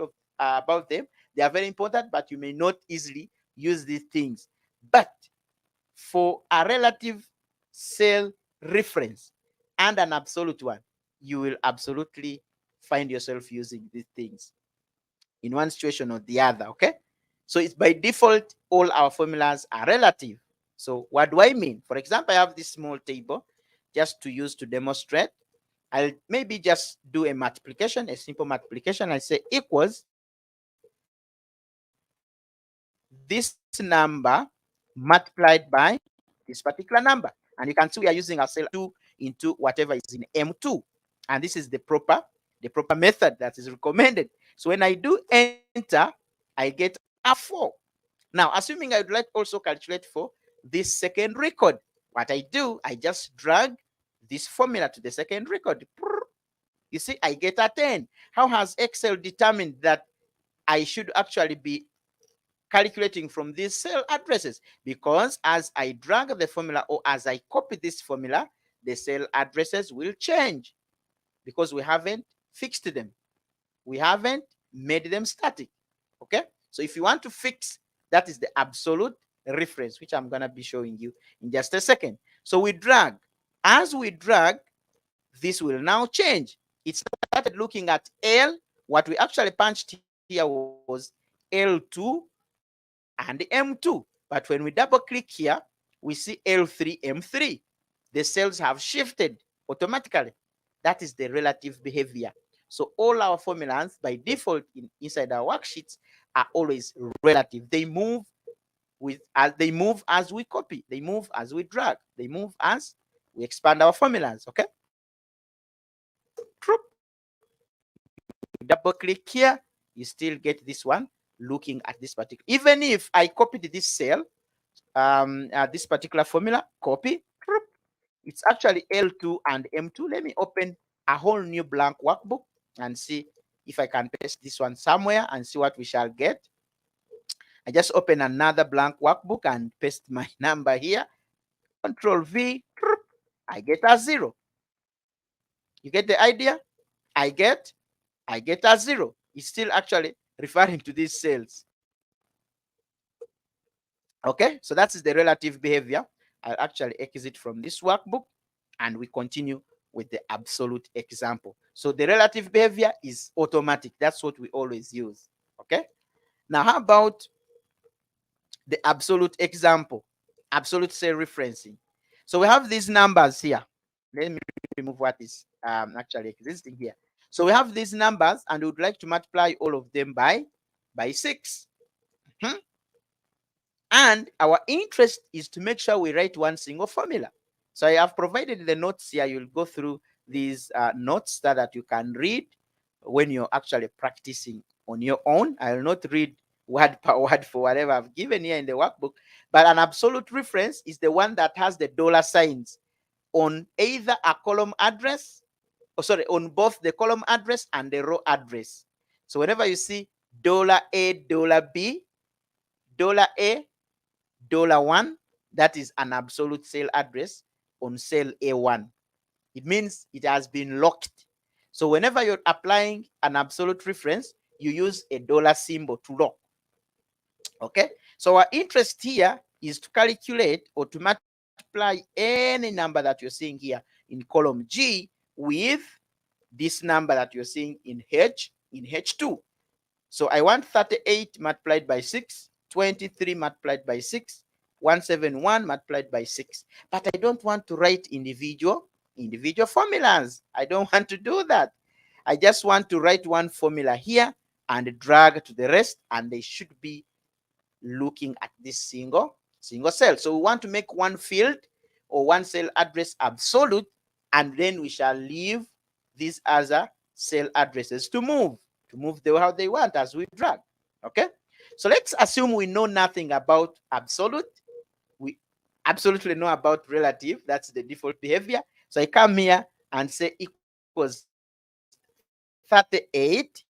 S1: them. They are very important, but you may not easily use these things. But for a relative cell reference and an absolute one, you will absolutely find yourself using these things in one situation or the other. Okay, so it's by default all our formulas are relative. So what do I mean? For example, I have this small table just to use to demonstrate. I'll maybe just do a multiplication, a simple multiplication. I say equals this number multiplied by this particular number. And you can see we are using our cell 2 into whatever is in M2. And this is the proper method that is recommended. So when I do enter, I get a 4. Now, assuming I would like also calculate for this second record, what I do, I just drag this formula to the second record. You see, I get a 10. How has Excel determined that I should actually be calculating from these cell addresses? Because as I drag the formula, or as I copy this formula, the cell addresses will change because we haven't fixed them. We haven't made them static. Okay, so if you want to fix, that is the absolute reference, which I'm going to be showing you in just a second. So we drag. As we drag, this will now change. It started looking at L. What we actually punched here was L2 and M2. But when we double click here, we see L3, M3. The cells have shifted automatically. That is the relative behavior. So all our formulas by default inside our worksheets are always relative. They move as we copy. They move as we drag. They move as we expand our formulas. Okay. Double click here, you still get this one looking at this particular. Even if I copied this cell, this particular formula, copy, it's actually L2 and M2. Let me open a whole new blank workbook and see if I can paste this one somewhere and see what we shall get. I just open another blank workbook and paste my number here. Control V, I get a 0. You get the idea? I get a 0. It's still actually referring to these cells. Okay, so that is the relative behavior. I'll actually exit from this workbook and we continue with the absolute example. So the relative behavior is automatic. That's what we always use. Okay, now how about the absolute example, absolute cell referencing? So we have these numbers here. Let me remove what is actually existing here. So we have these numbers and we would like to multiply all of them by 6. And our interest is to make sure we write one single formula. So I have provided the notes here. You'll go through these notes that you can read when you're actually practicing on your own. I will not read word per word for whatever I've given here in the workbook, but an absolute reference is the one that has the dollar signs on either a column address, on both the column address and the row address. So whenever you see $A, $B, $A, $1, that is an absolute cell address on cell A1. It means it has been locked. So whenever you're applying an absolute reference, you use a dollar symbol to lock. Okay, so our interest here is to calculate or to multiply any number that you're seeing here in column G with this number that you're seeing in H2. So I want 38 multiplied by 6, 23 multiplied by 6, 171 multiplied by 6. But I don't want to write individual formulas. I don't want to do that. I just want to write one formula here and drag to the rest, and they should be looking at this single cell. So we want to make one field or one cell address absolute, and then we shall leave these other cell addresses to move how they want as we drag. Okay, so let's assume we know nothing about absolute. We absolutely know about relative. That's the default behavior. So I come here and say equals 38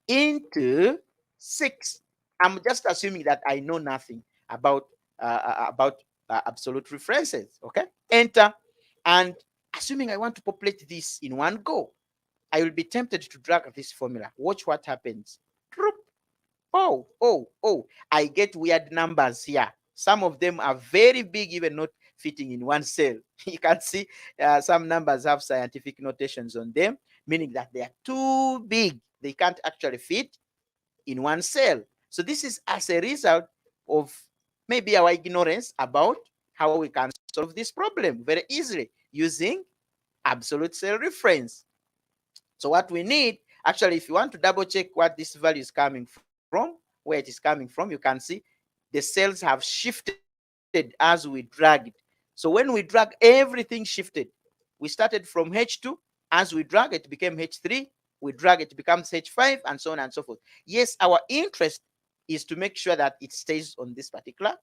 S1: into 6. I'm just assuming that I know nothing about absolute references. Okay, enter. And assuming I want to populate this in one go, I will be tempted to drag this formula. Watch what happens. Oh, I get weird numbers here. Some of them are very big, even not fitting in one cell. You can see some numbers have scientific notations on them, meaning that they are too big. They can't actually fit in one cell. So this is as a result of maybe our ignorance about how we can solve this problem very easily using absolute cell reference. So what we need, actually, if you want to double check what this value is coming from, where it is coming from, you can see the cells have shifted as we drag it. So when we drag, everything shifted. We started from H2. As we drag, it became H3. We drag, it becomes H5, and so on and so forth. Yes, our interest is to make sure that it stays on this particular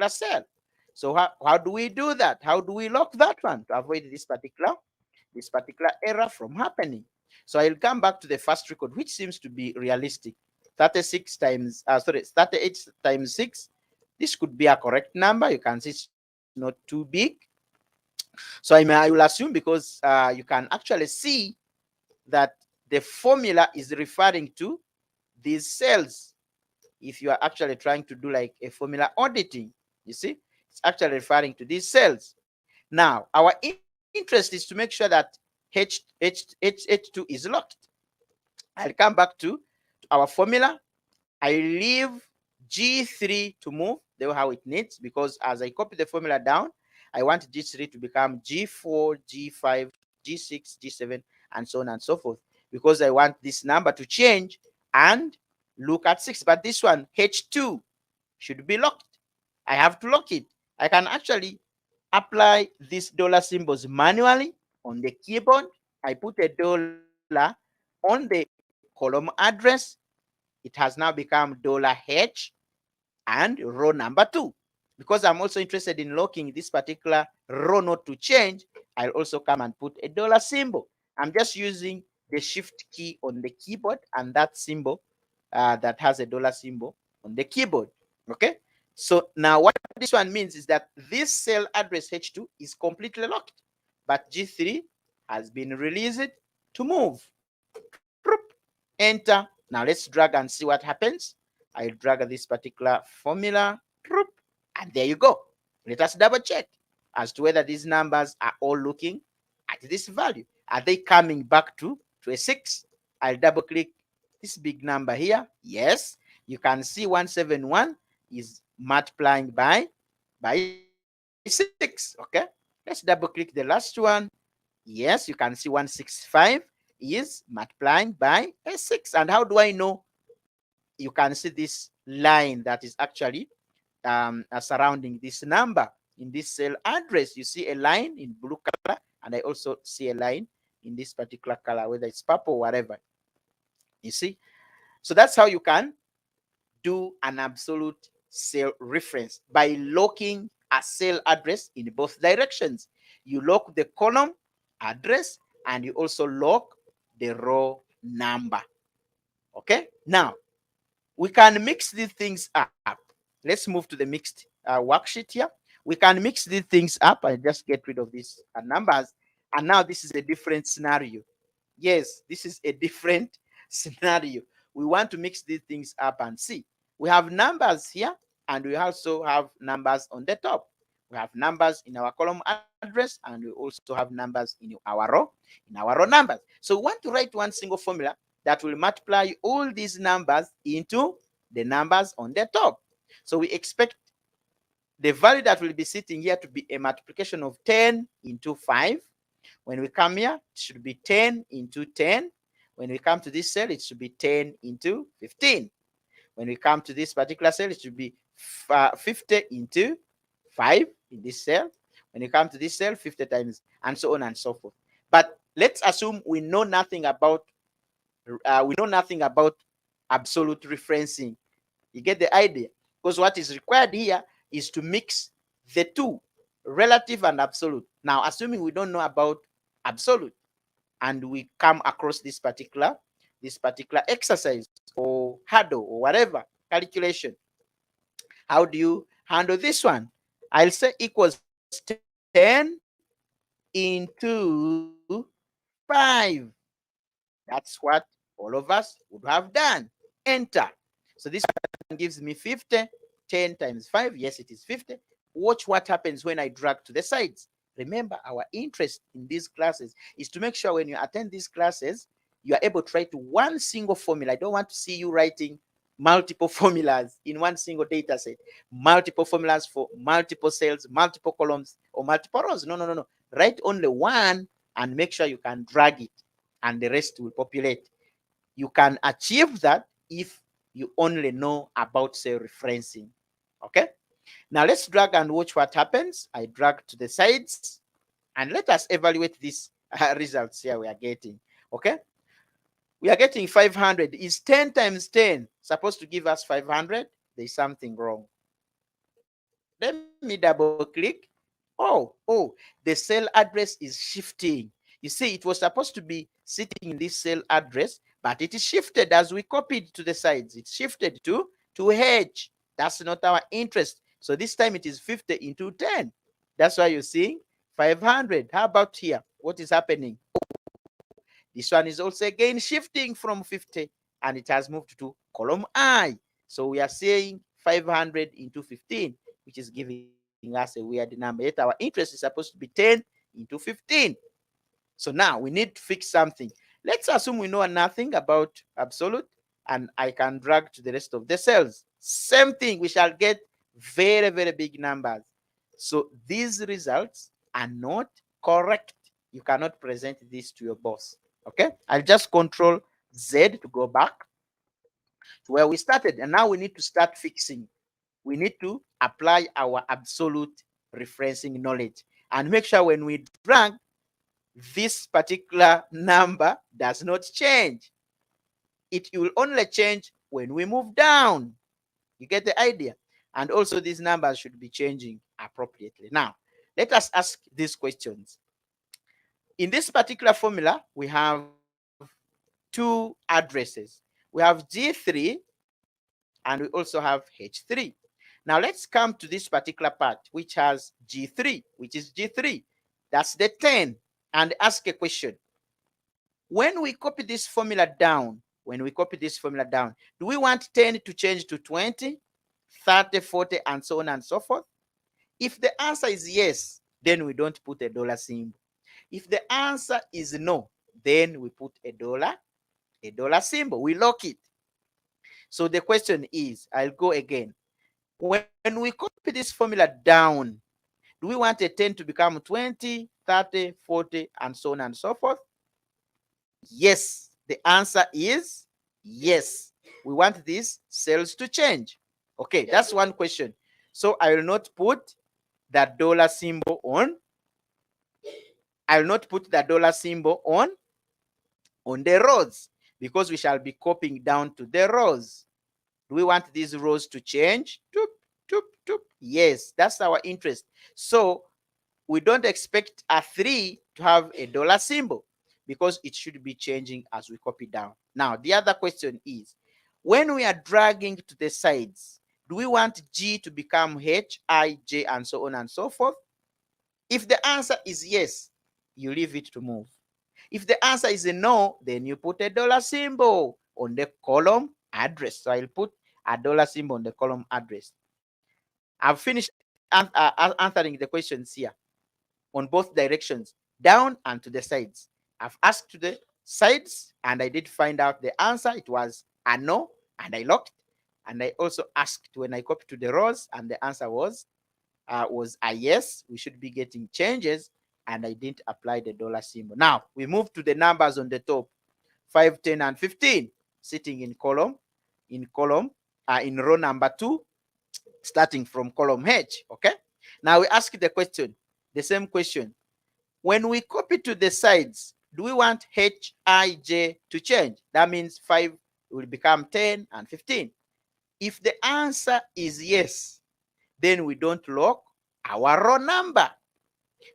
S1: cell. So how do we do that? How do we lock that one to avoid this particular error from happening? So I'll come back to the first record, which seems to be realistic. 38 times 6. This could be a correct number. You can see it's not too big. So I will assume, because you can actually see that the formula is referring to these cells. If you are actually trying to do like a formula auditing, you see, it's actually referring to these cells. Now, our interest is to make sure that H2 is locked. I'll come back to our formula. I leave G3 to move how it needs, because as I copy the formula down, I want G3 to become G4, G5, G6, G7, and so on and so forth, because I want this number to change and look at 6. But this one, H2, should be locked. I have to lock it. I can actually apply these dollar symbols manually on the keyboard. I put a dollar on the column address. It has now become $H and row number 2. Because I'm also interested in locking this particular row not to change, I'll also come and put a dollar symbol. I'm just using the shift key on the keyboard and that symbol that has a dollar symbol on the keyboard. Okay. So now what this one means is that this cell address H2 is completely locked, but G3 has been released to move. Enter. Now let's drag and see what happens. I drag this particular formula, and there you go. Let us double check as to whether these numbers are all looking at this value. Are they coming back to a 6? I'll double click this big number here. Yes, you can see 171 is multiplying by 6. Okay, let's double click the last one. Yes, you can see 165 is multiplying by a 6. And how do I know? You can see this line that is actually surrounding this number in this cell address. You see a line in blue color, and I also see a line in this particular color, whether it's purple or whatever. You see? So that's how you can do an absolute cell reference, by locking a cell address in both directions. You lock the column address and you also lock the row number. Okay, now we can mix these things up. Let's move to the mixed worksheet here. We can mix these things up and just get rid of these numbers. And now this is a different scenario. Yes, this is a different scenario. We want to mix these things up and see. We have numbers here, and we also have numbers on the top. We have numbers in our column address, and we also have numbers in our row numbers. So we want to write one single formula that will multiply all these numbers into the numbers on the top. So we expect the value that will be sitting here to be a multiplication of 10 into 5. When we come here, it should be 10 into 10. When we come to this cell, it should be 10 into 15. When we come to this particular cell, it should be 50 into 5 in this cell. When you come to this cell, 50 times, and so on and so forth. But let's assume we know nothing about absolute referencing. You get the idea? Because what is required here is to mix the two, relative and absolute. Now, assuming we don't know about absolute, and we come across this particular exercise or hurdle or whatever calculation, how do you handle this one? I'll say equals 10 into 5. That's what all of us would have done. Enter. So this one gives me 50. 10 times 5, yes, it is 50. Watch what happens when I drag to the sides. Remember, our interest in these classes is to make sure when you attend these classes, you are able to write one single formula. I don't want to see you writing multiple formulas in one single data set, multiple formulas for multiple cells, multiple columns, or multiple rows. No, no, no, no. Write only one and make sure you can drag it, and the rest will populate. You can achieve that if you only know about cell referencing. Okay? Now let's drag and watch what happens. I drag to the sides, and let us evaluate these results here we are getting. Okay? We are getting 500. Is 10 times 10 supposed to give us 500? There's something wrong. Let me double click. Oh, the cell address is shifting. You see, it was supposed to be sitting in this cell address, but it is shifted as we copied to the sides. It's shifted to H. That's not our interest. So this time it is 50 into 10. That's why you're seeing 500. How about here? What is happening? This one is also again shifting from 50, and it has moved to column I. So we are saying 500 into 15, which is giving us a weird number. Yet our interest is supposed to be 10 into 15. So now we need to fix something. Let's assume we know nothing about absolute, and I can drag to the rest of the cells. Same thing, we shall get very, very big numbers. So these results are not correct. You cannot present this to your boss. Okay, I'll just control Z to go back to where we started. And now we need to start fixing. We need to apply our absolute referencing knowledge and make sure when we drag, this particular number does not change. It will only change when we move down. You get the idea? And also these numbers should be changing appropriately. Now, let us ask these questions. In this particular formula, we have two addresses. We have G3 and we also have H3. Now let's come to this particular part, which has G3, which is G3. That's the 10. And ask a question. When we copy this formula down, do we want 10 to change to 20, 30, 40, and so on and so forth? If the answer is yes, then we don't put a dollar symbol. If the answer is no, then we put a dollar symbol. We lock it. So the question is, I'll go again. When we copy this formula down, do we want a 10 to become 20, 30, 40, and so on and so forth? Yes. The answer is yes. We want these cells to change. Okay, that's one question. So I will not put that dollar symbol on. I will not put the dollar symbol on the rows because we shall be copying down to the rows. Do we want these rows to change? Toop, toop, toop. Yes, that's our interest. So we don't expect a 3 to have a dollar symbol because it should be changing as we copy down. Now, the other question is, when we are dragging to the sides, do we want G to become H, I, J, and so on and so forth? If the answer is yes, you leave it to move. If the answer is a no, then you put a dollar symbol on the column address. So I'll put a dollar symbol on the column address. I've finished answering the questions here on both directions, down and to the sides. I've asked to the sides, and I did find out the answer. It was a no, and I locked. And I also asked when I copied to the rows, and the answer was a yes. We should be getting changes, and I didn't apply the dollar symbol. Now we move to the numbers on the top: 5, 10, and 15, sitting in in row number 2, starting from column H. Okay. Now we ask the question, the same question. When we copy to the sides, do we want H, I, J to change? That means 5 will become 10 and 15. If the answer is yes, then we don't lock our row number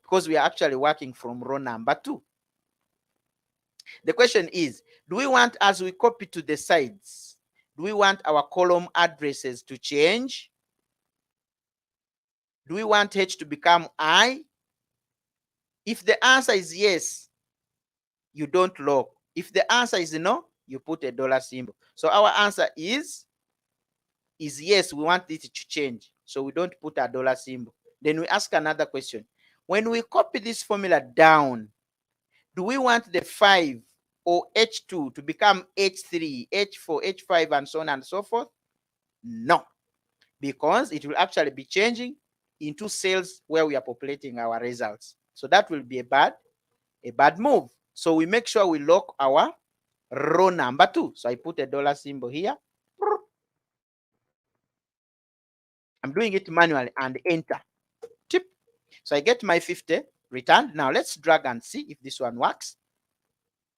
S1: because we are actually working from row number 2. The question is, do we want, as we copy to the sides, do we want our column addresses to change? Do we want H to become I? If the answer is yes, you don't lock. If the answer is no, you put a dollar symbol. So our answer is yes, we want it to change. So we don't put a dollar symbol. Then we ask another question. When we copy this formula down, do we want the 5 or H2 to become H3, H4, H5, and so on and so forth? No, because it will actually be changing into cells where we are populating our results. So that will be a bad move. So we make sure we lock our row number 2. So I put a dollar symbol here. I'm doing it manually and enter. Tip. So I get my 50 returned. Now let's drag and see if this one works.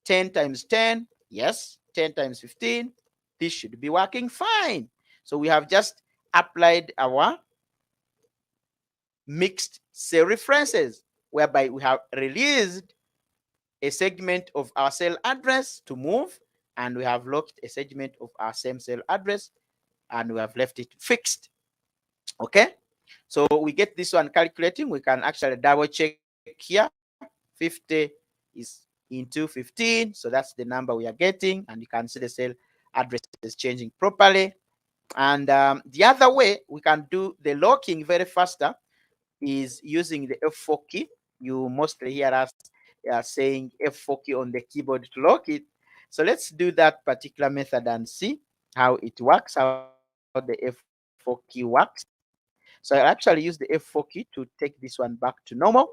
S1: 10 times 10, yes. 10 times 15, this should be working fine. So we have just applied our mixed cell references, whereby we have released a segment of our cell address to move, and we have locked a segment of our same cell address, and we have left it fixed. Okay, so we get this one calculating. We can actually double check here. 50 is into 15, so that's the number we are getting, and you can see the cell address is changing properly. And the other way we can do the locking very faster is using the F4 key. You mostly hear us saying F4 key on the keyboard to lock it. So let's do that particular method and see how it works, how the F4 key works. So I'll actually use the F4 key to take this one back to normal.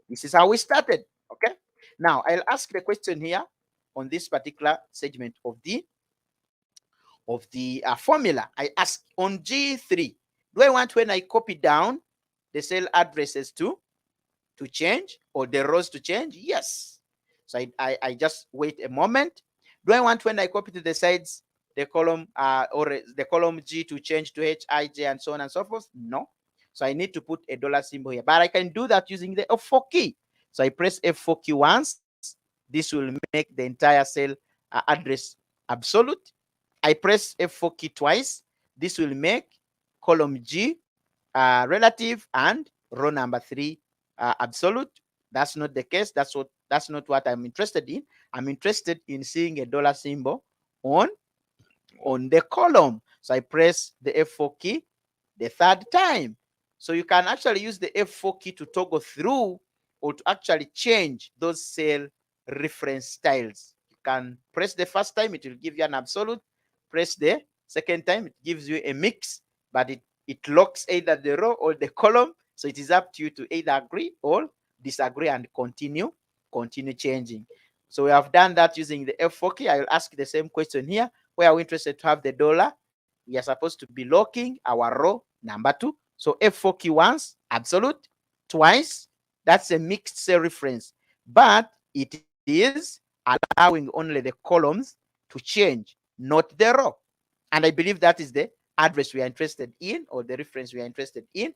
S1: This is how we started. Okay. Now I'll ask the question here on this particular segment of the formula. I ask on G3, do I want when I copy down the cell addresses to change or the rows to change? Yes. So I just wait a moment. Do I want when I copy to the sides the column or the column G to change to H, I, J, and so on and so forth? No. So I need to put a dollar symbol here, but I can do that using the F4 key. So I press F4 key once. This will make the entire cell address absolute. I press F4 key twice. This will make column G relative and row number 3 absolute. That's not the case. That's not what I'm interested in. I'm interested in seeing a dollar symbol on the column. So I press the F4 key the 3rd time. So you can actually use the F4 key to toggle through or to actually change those cell reference styles. You can press the first time, it will give you an absolute. Press the second time, it gives you a mix, but it locks either the row or the column. So it is up to you to either agree or disagree and continue changing. So we have done that using the F4 key. I will ask the same question here. Where are we interested to have the dollar? We are supposed to be locking our row number 2. So F4 key once, absolute, twice, that's a mixed cell reference, but it is allowing only the columns to change, not the row. And I believe that is the address we are interested in, or the reference we are interested in.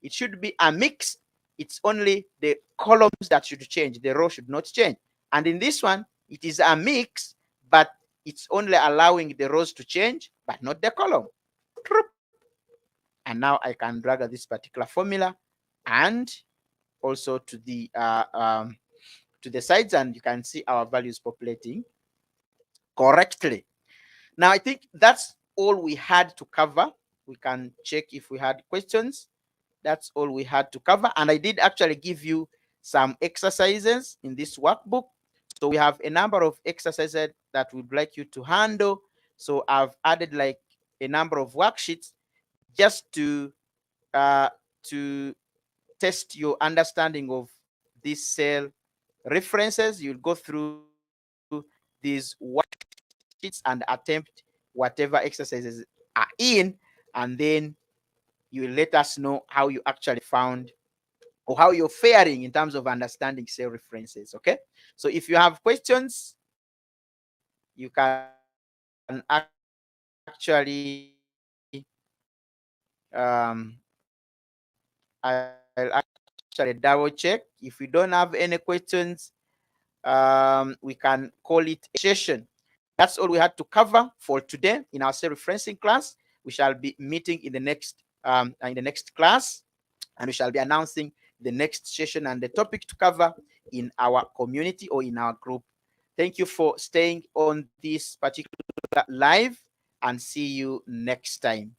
S1: It should be a mix. It's only the columns that should change. The row should not change. And in this one, it is a mix, but it's only allowing the rows to change, but not the column. And now I can drag this particular formula and also to the sides, and you can see our values populating correctly. Now I think that's all we had to cover. We can check if we had questions. That's all we had to cover, and I did actually give you some exercises in this workbook So we have a number of exercises that we'd like you to handle. So I've added like a number of worksheets just uh, to test your understanding of these cell references. You'll go through these worksheets and attempt whatever exercises are in, and then you will let us know how you actually found or how you're faring in terms of understanding cell references. Okay. So if you have questions, you can actually I'll actually double check. If we don't have any questions, we can call it a session. That's all we had to cover for today in our cell referencing class. We shall be meeting in the next class, and we shall be announcing the next session and the topic to cover in our community or in our group. Thank you for staying on this particular live, and see you next time.